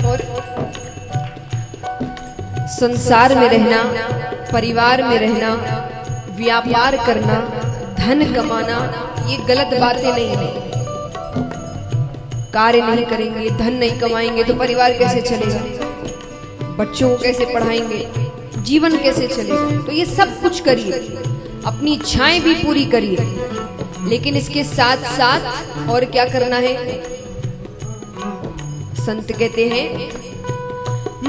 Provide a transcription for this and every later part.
और संसार में रहना, परिवार में रहना, व्यापार करना, धन कमाना, ये गलत बातें नहीं है। कार्य नहीं करेंगे, धन नहीं कमाएंगे तो परिवार कैसे चलेगा, बच्चों को कैसे पढ़ाएंगे, जीवन कैसे चलेगा। तो ये सब कुछ करिए, अपनी इच्छाएं भी पूरी करिए, लेकिन इसके साथ साथ और क्या करना है। संत कहते हैं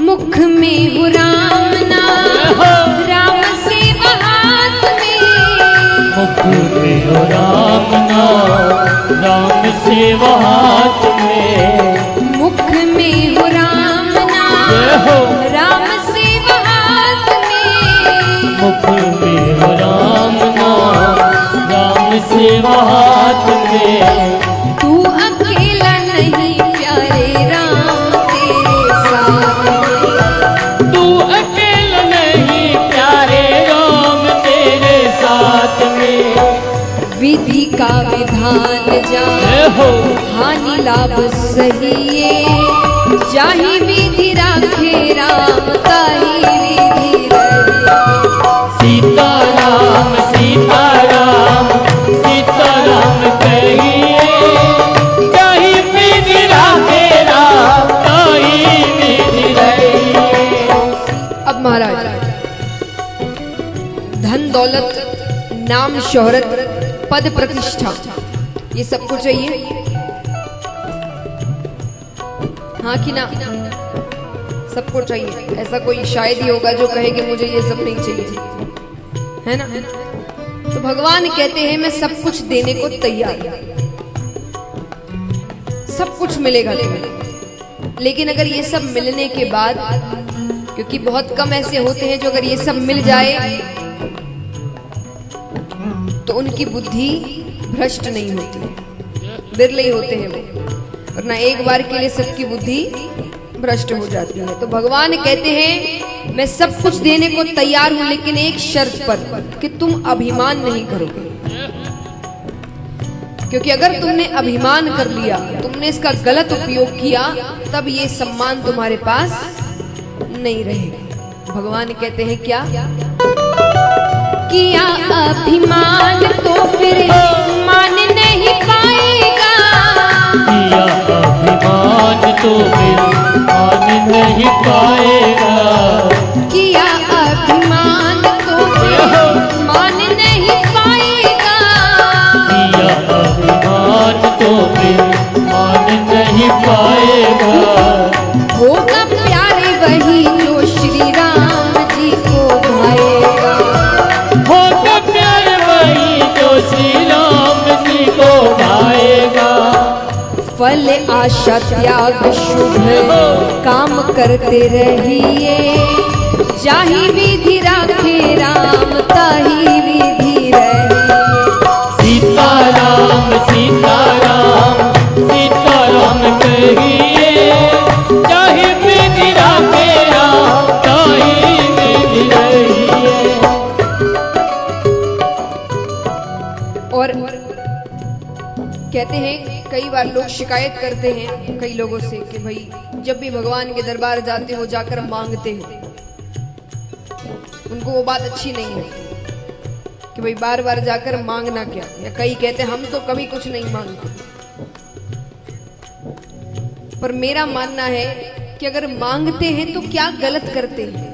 मुख में हो राम नाम, राम सेवा हाथ में। मुख में हो राम नाम, राम सेवा हाथ में। मुख में हो राम नाम, राम सेवा हाथ में। मुख में हो राम नाम, राम सेवा हाथ में। तू अकेला नहीं प्यारे राम तेरे साथ में। तू अकेला नहीं प्यारे राम तेरे साथ में। विधि का विधान जान, हानि लाभ सहिए। जाहि विधि राखे राम, ताहि विधि रहिए। सीताराम सीताराम सीताराम कहिए। जाहि विधि राखे राम, ताहि विधि रहिए। अब महाराज, धन दौलत, नाम शोहरत, पद प्रतिष्ठा, ये सब कुछ चाहिए, हाँ कि ना? सबको चाहिए। ऐसा कोई शायद ही होगा जो कहे कि मुझे ये सब नहीं चाहिए, है ना? तो भगवान कहते हैं मैं सब कुछ देने को तैयार हूं, सब कुछ मिलेगा तुम्हें। लेकिन अगर ये सब मिलने के बाद, क्योंकि बहुत कम ऐसे होते हैं जो अगर ये सब मिल जाए तो उनकी बुद्धि भ्रष्ट नहीं होती, बिरले ही होते हैं वो, वरना एक बार के लिए सबकी बुद्धि भ्रष्ट हो जाती है। तो भगवान कहते हैं मैं सब कुछ देने को तैयार हूं, लेकिन एक शर्त पर, कि तुम अभिमान नहीं करोगे। क्योंकि अगर तुमने अभिमान कर लिया, तुमने इसका गलत उपयोग किया, तब ये सम्मान तुम्हारे पास नहीं रहेगा। भगवान कहते हैं क्या? किया अभिमान तो फिर मान नहीं पाएगा। किया अभिमान तो फिर मान नहीं पाएगा। किया अभिमान तो फिर मान नहीं पाएगा। किया अभिमान तो फिर मान नहीं पाएगा। होगा प्यारे वही जो श्री राम जी को भाएगा। होगा प्यारे वही जो श्री राम जी को भाएगा। फल आशा त्याग शुभ काम करते रहिए। जाहि विधि राखे राम, ताहि विधि रहिए। सीताराम सीताराम सीताराम कहिए। जाहि विधि राखे राम, ताहि विधि रहिए। और कहते हैं कई बार लोग शिकायत करते हैं कई लोगों से कि भाई जब भी भगवान के दरबार जाते हो जाकर मांगते हो, उनको वो बात अच्छी नहीं लगती कि भाई बार बार जाकर मांगना क्या। या कई कहते हैं हम तो कभी कुछ नहीं मांगते। पर मेरा मानना है कि अगर मांगते हैं तो क्या गलत करते हैं?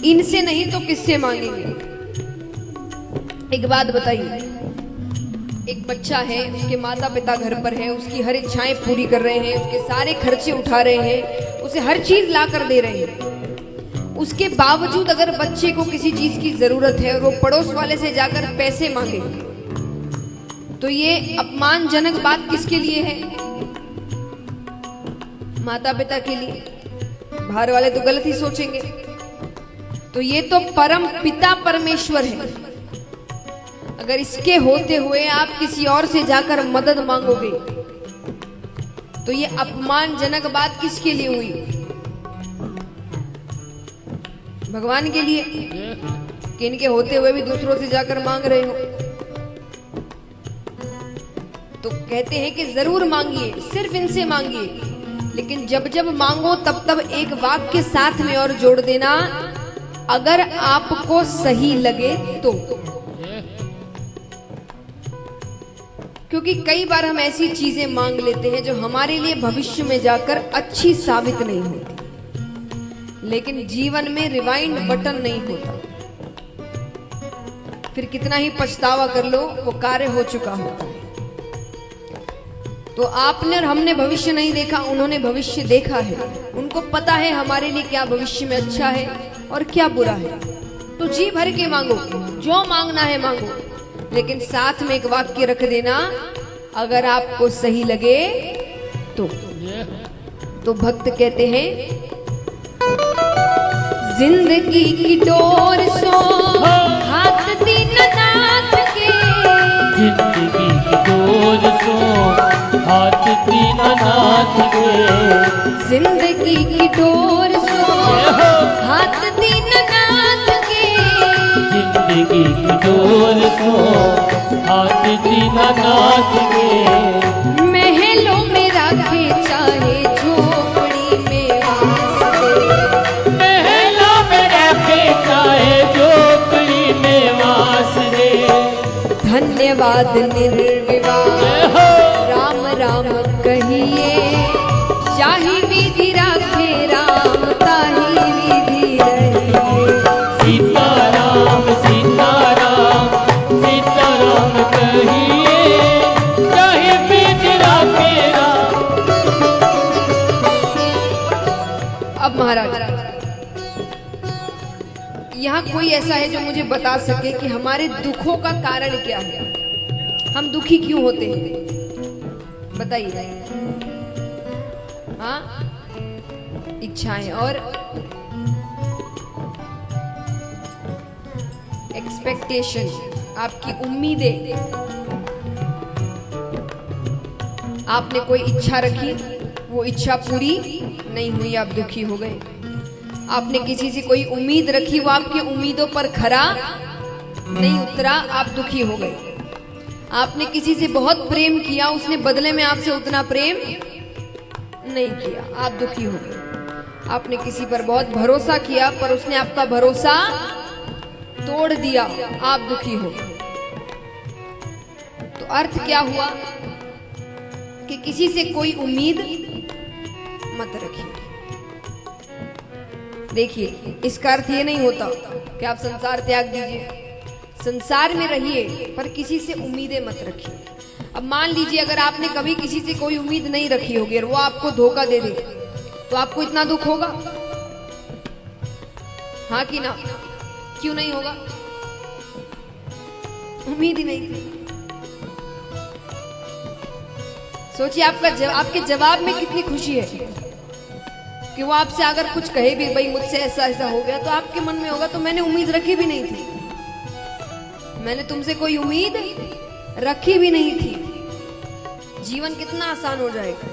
इनसे नहीं तो किससे मांगेंगे? एक बात बताइए, एक बच्चा है, उसके माता पिता घर पर है, उसकी हर इच्छाएं पूरी कर रहे हैं, उसके सारे खर्चे उठा रहे हैं, उसे हर चीज ला कर दे रहे हैं। उसके बावजूद अगर बच्चे को किसी चीज की जरूरत है और वो पड़ोस वाले से जाकर पैसे मांगे, तो ये अपमानजनक बात किसके लिए है? माता पिता के लिए। बाहर वाले तो गलत ही सोचेंगे। तो ये तो परम पिता परमेश्वर है। अगर इसके होते हुए आप किसी और से जाकर मदद मांगोगे तो ये अपमानजनक बात किसके लिए हुई? भगवान के लिए, कि इनके होते हुए भी दूसरों से जाकर मांग रहे हो। तो कहते हैं कि जरूर मांगिए, सिर्फ इनसे मांगिए, लेकिन जब जब मांगो तब तब एक वाक्य साथ में और जोड़ देना, अगर आपको सही लगे तो। क्योंकि कई बार हम ऐसी चीजें मांग लेते हैं जो हमारे लिए भविष्य में जाकर अच्छी साबित नहीं होती, लेकिन जीवन में रिवाइंड बटन नहीं होता, फिर कितना ही पछतावा कर लो वो कार्य हो चुका होता है। तो आपने और हमने भविष्य नहीं देखा, उन्होंने भविष्य देखा है, उनको पता है हमारे लिए क्या भविष्य में अच्छा है और क्या बुरा है। तो जी भर के मांगो, जो मांगना है मांगो, लेकिन साथ में एक वाक्य रख देना, अगर आपको सही लगे तो। तो भक्त कहते हैं, जिंदगी की डोर सो हाथ दीननाथ के, जिंदगी की डोर सो हाथ दीननाथ के, जिंदगी की डोर सो हाथ दीननाथ के, जिंदगी की डोर सो हाथ दीननाथ के, महलों में रखे चाहे झोपड़ी में वास दे, महलों में रखे चाहे झोपड़ी में वास दे। धन्यवाद निर्विवाद राम राम कहिए, चाहे विधि राखे राम ताही विधि रहिए। सीताराम सीताराम सीताराम कहिए, चाहे विधि राखे राम। अब महाराज, यहाँ कोई ऐसा है जो मुझे बता सके कि हमारे दुखों का कारण क्या है, हम दुखी क्यों होते हैं? बताइए। हाँ, इच्छाएं और एक्सपेक्टेशन, आपकी उम्मीदें। आपने कोई इच्छा रखी, वो इच्छा पूरी नहीं हुई, आप दुखी हो गए। आपने किसी से कोई उम्मीद रखी, वो आपकी उम्मीदों पर खरा नहीं उतरा, आप दुखी हो गए। आपने किसी से बहुत प्रेम किया, उसने बदले में आपसे उतना प्रेम नहीं किया, आप दुखी हो गए। आपने किसी पर बहुत भरोसा किया, पर उसने आपका भरोसा तोड़ दिया, आप दुखी हो गए। तो अर्थ क्या हुआ कि किसी से कोई उम्मीद मत रखिए। देखिए, इसका अर्थ ये नहीं होता कि आप संसार त्याग दीजिए, संसार में रहिए, पर किसी से उम्मीदें मत रखिए। अब मान लीजिए अगर आपने कभी किसी से कोई उम्मीद नहीं रखी होगी और वो आपको धोखा दे दे, तो आपको इतना दुख होगा? हाँ कि ना? क्यों नहीं होगा? उम्मीद ही नहीं थी। सोचिए आपके जवाब में कितनी खुशी है कि वो आपसे अगर कुछ कहे भी, भाई मुझसे ऐसा ऐसा हो गया, तो आपके मन में होगा तो मैंने उम्मीद रखी भी नहीं थी, मैंने तुमसे कोई उम्मीद रखी भी नहीं थी। जीवन कितना आसान हो जाएगा।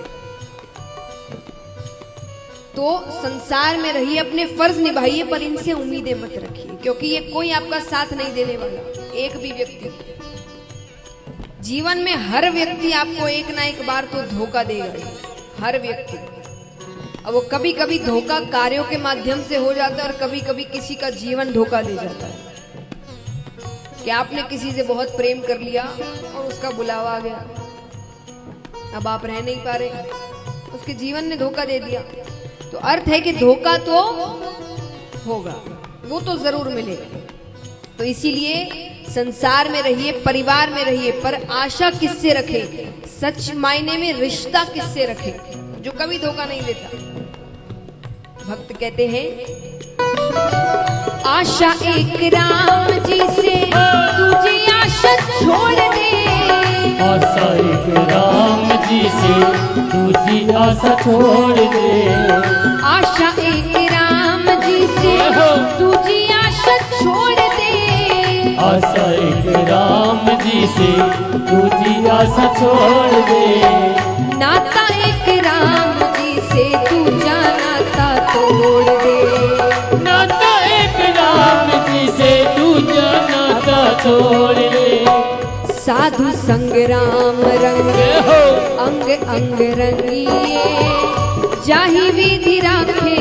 तो संसार में रहिए, अपने फर्ज निभाइए, पर इनसे उम्मीदें मत रखिए, क्योंकि ये कोई आपका साथ नहीं देने वाला, एक भी व्यक्ति। जीवन में हर व्यक्ति आपको एक ना एक बार तो धोखा देगा, हर व्यक्ति। अब वो कभी कभी धोखा कार्यों के माध्यम से हो जाता है और कभी कभी किसी का जीवन धोखा दे जाता है। कि आपने किसी से बहुत प्रेम कर लिया और उसका बुलावा आ गया, अब आप रह नहीं पा रहे, उसके जीवन ने धोखा दे दिया। तो अर्थ है कि धोखा तो होगा, वो तो जरूर मिलेगा। तो इसीलिए संसार में रहिए, परिवार में रहिए, पर आशा किससे रखे? सच मायने में रिश्ता किससे रखे, जो कभी धोखा नहीं देता। भक्त कहते हैं, आशा एक राम जी से तुझे आशा छोड़ दे, आशा एक राम जी से तुझी आशा छोड़ दे, आशा एक राम जी से तुझी आशा छोड़ दे, आशा एक राम जी से तुझी आशा छोड़ दे, नाता एक राम जी से तू नाता तोड़ दे, नाता एक राम जी से तू नाता छोड़ दे। साधु संग राम रंग अंग अंग रंगिए, जाहि विधि राखे